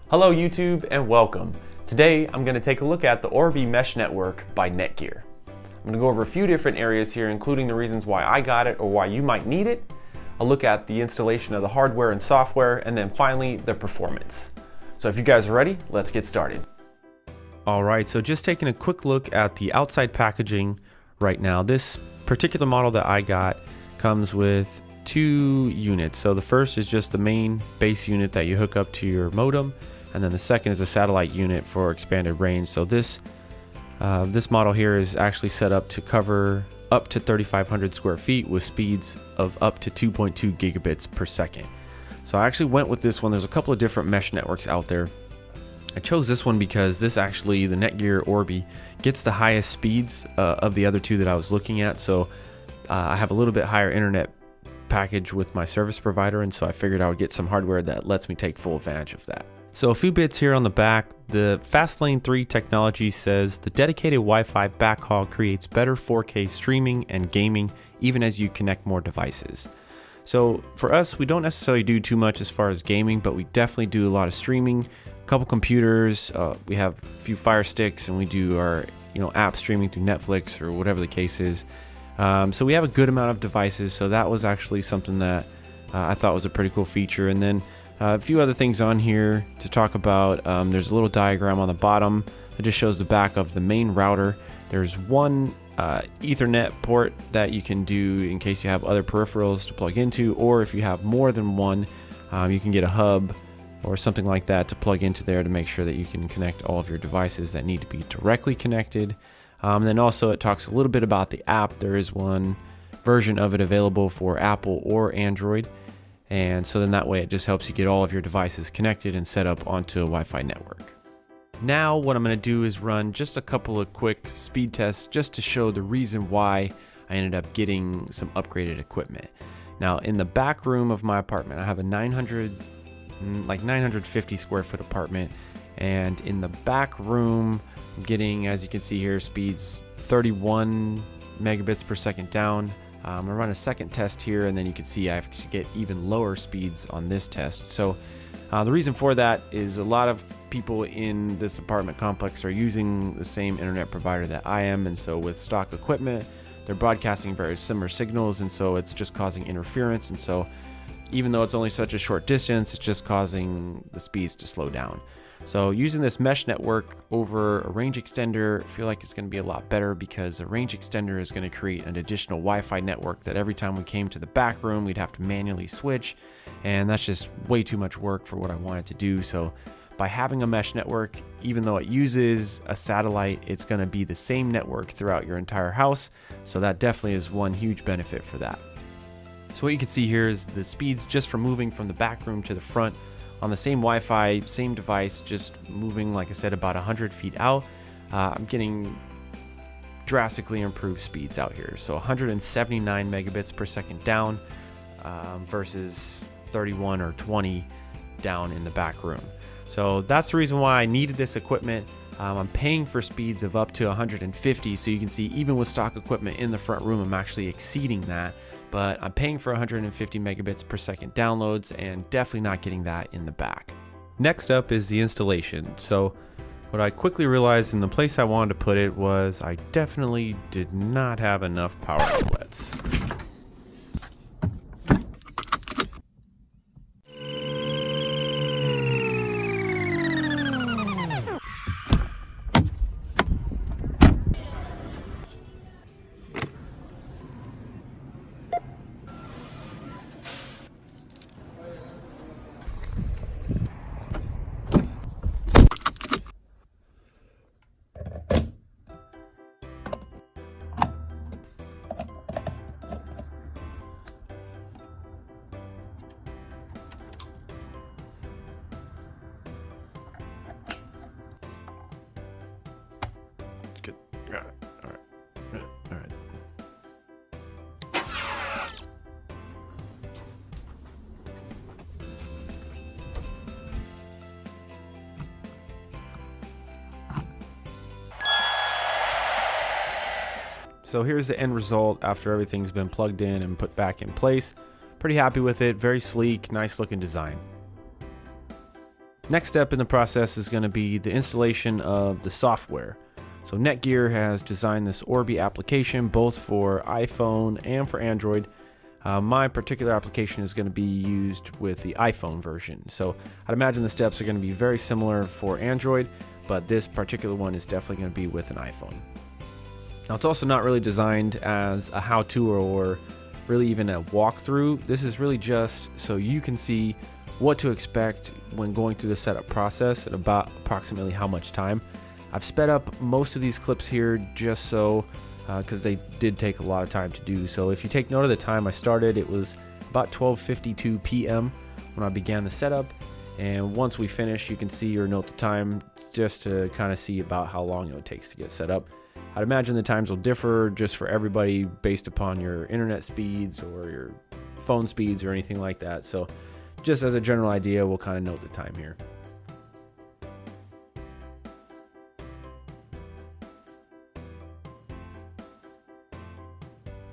Hello YouTube and welcome. Today I'm going to take a look at the Orbi Mesh Network by Netgear. I'm going to go over a few different areas here, including the reasons why I got it or why you might need it. I'll look at the installation of the hardware and software, and then finally the performance. So if you guys are ready, let's get started. Alright, so just taking a quick look at the outside packaging right now. This particular model that I got comes with two units. So the first is just the main base unit that you hook up to your modem, and then the second is a satellite unit for expanded range. So this model here is actually set up to cover up to 3,500 square feet with speeds of up to 2.2 gigabits per second. So I actually went with this one. There's a couple of different mesh networks out there. I chose this one because this actually, the Netgear Orbi, gets the highest speeds of the other two that I was looking at. So I have a little bit higher internet package with my service provider, and so I figured I would get some hardware that lets me take full advantage of that. So a few bits here on the back. The Fastlane 3 technology says the dedicated Wi-Fi backhaul creates better 4K streaming and gaming even as you connect more devices. So for us, we don't necessarily do too much as far as gaming, but we definitely do a lot of streaming. A couple computers, we have a few Fire Sticks, and we do our app streaming through Netflix or whatever the case is. So we have a good amount of devices, so that was actually something that I thought was a pretty cool feature. And then a few other things on here to talk about. There's a little diagram on the bottom that just shows the back of the main router. There's one Ethernet port that you can do in case you have other peripherals to plug into, or if you have more than one, you can get a hub or something like that to plug into there to make sure that you can connect all of your devices that need to be directly connected. Then also it talks a little bit about the app. There is one version of it available for Apple or Android, and so then that way it just helps you get all of your devices connected and set up onto a Wi-Fi network. Now what I'm going to do is run just a couple of quick speed tests just to show the reason why I ended up getting some upgraded equipment. Now in the back room of my apartment, I have a 950 square foot apartment, and in the back room I'm getting, as you can see here, speeds 31 megabits per second down. I'm gonna run a second test here, and then you can see I actually get even lower speeds on this test. So the reason for that is a lot of people in this apartment complex are using the same internet provider that I am, and so with stock equipment, they're broadcasting very similar signals, and so it's just causing interference. And so even though it's only such a short distance, it's just causing the speeds to slow down. So using this mesh network over a range extender, I feel like it's going to be a lot better, because a range extender is going to create an additional Wi-Fi network that every time we came to the back room, we'd have to manually switch, and that's just way too much work for what I wanted to do. So by having a mesh network, even though it uses a satellite, it's going to be the same network throughout your entire house. So that definitely is one huge benefit for that. So what you can see here is the speeds just from moving from the back room to the front on the same Wi-Fi, same device, just moving, like I said, about 100 feet out. I'm getting drastically improved speeds out here. So 179 megabits per second down versus 31 or 20 down in the back room. So that's the reason why I needed this equipment. I'm paying for speeds of up to 150, so you can see even with stock equipment in the front room, I'm actually exceeding that. But I'm paying for 150 megabits per second downloads, and definitely not getting that in the back. Next up is the installation. So what I quickly realized in the place I wanted to put it was I definitely did not have enough power outlets. Good. Got it. All right. All right. So here's the end result after everything's been plugged in and put back in place. Pretty happy with it. Very sleek, nice looking design. Next step in the process is going to be the installation of the software. So Netgear has designed this Orbi application both for iPhone and for Android. My particular application is going to be used with the iPhone version. So I'd imagine the steps are going to be very similar for Android, but this particular one is definitely going to be with an iPhone. Now it's also not really designed as a how-to or really even a walkthrough. This is really just so you can see what to expect when going through the setup process and about approximately how much time. I've sped up most of these clips here just so because they did take a lot of time to do. So if you take note of the time I started, it was about 12:52 p.m. when I began the setup, and once we finish you can see or note the time just to kind of see about how long it takes to get set up. I'd imagine the times will differ just for everybody based upon your internet speeds or your phone speeds or anything like that. So just as a general idea, we'll kind of note the time here.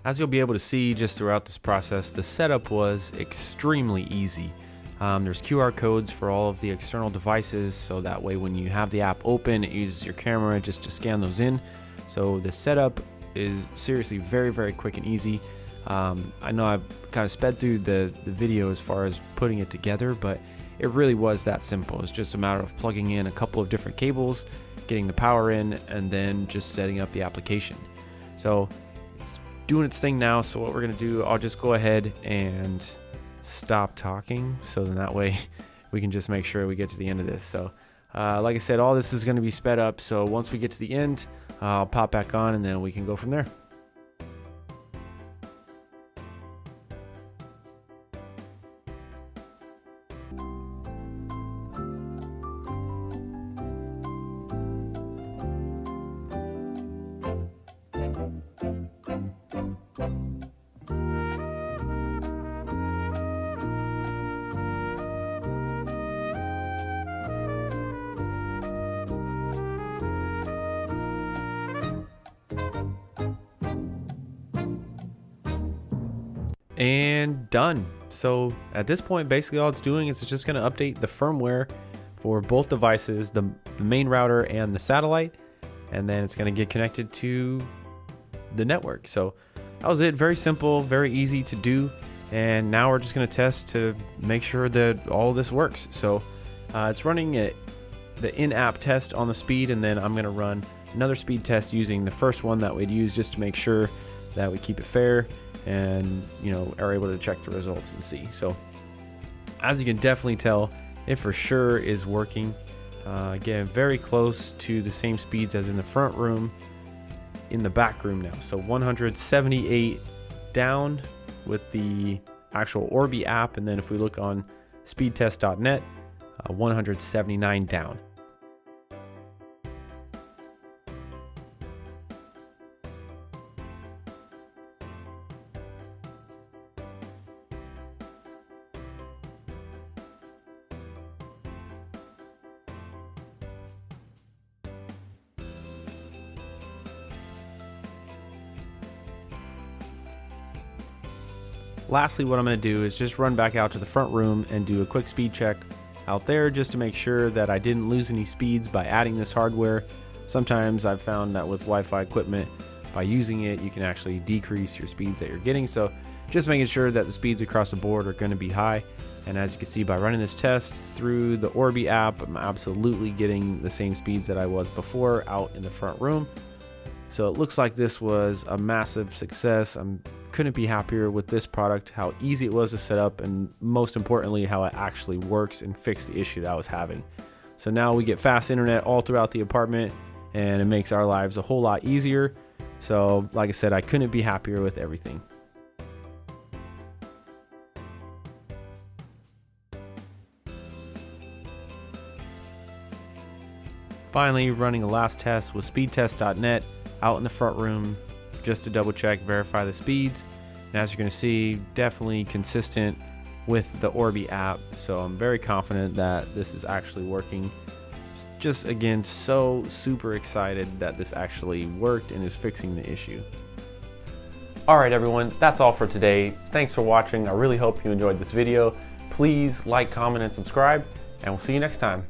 As you'll be able to see just throughout this process, the setup was extremely easy. There's QR codes for all of the external devices, so that way when you have the app open, it uses your camera just to scan those in. So the setup is seriously very, very quick and easy. I know I've kind of sped through the video as far as putting it together, but it really was that simple. It's just a matter of plugging in a couple of different cables, getting the power in, and then just setting up the application. So it's doing its thing now. So what we're going to do, I'll just go ahead and stop talking, so then that way we can just make sure we get to the end of this. So like I said, all this is going to be sped up, so once we get to the end, I'll pop back on and then we can go from there. And done. So at this point, basically all it's doing is it's just going to update the firmware for both devices, the main router and the satellite, and then it's going to get connected to the network. So that was it. Very simple, very easy to do. And now we're just going to test to make sure that all this works. So it's running the in-app test on the speed, and then I'm going to run another speed test using the first one that we'd use just to make sure that we keep it fair and are able to check the results and see. So as you can definitely tell, it for sure is working. Again, very close to the same speeds as in the front room, in the back room now. So 178 down with the actual Orbi app, and then if we look on speedtest.net, 179 down. Lastly, what I'm going to do is just run back out to the front room and do a quick speed check out there just to make sure that I didn't lose any speeds by adding this hardware. Sometimes I've found that with Wi-Fi equipment, by using it, you can actually decrease your speeds that you're getting. So just making sure that the speeds across the board are going to be high. And as you can see by running this test through the Orbi app, I'm absolutely getting the same speeds that I was before out in the front room. So it looks like this was a massive success. Couldn't be happier with this product, how easy it was to set up, and most importantly, how it actually works and fixed the issue that I was having. So now we get fast internet all throughout the apartment, and it makes our lives a whole lot easier. So like I said, I couldn't be happier with everything. Finally, running a last test with speedtest.net out in the front room just to double check, verify the speeds. And as you're going to see, definitely consistent with the Orbi app. So I'm very confident that this is actually working. Just again, so super excited that this actually worked and is fixing the issue. All right, everyone, that's all for today. Thanks for watching. I really hope you enjoyed this video. Please like, comment, and subscribe. and we'll see you next time.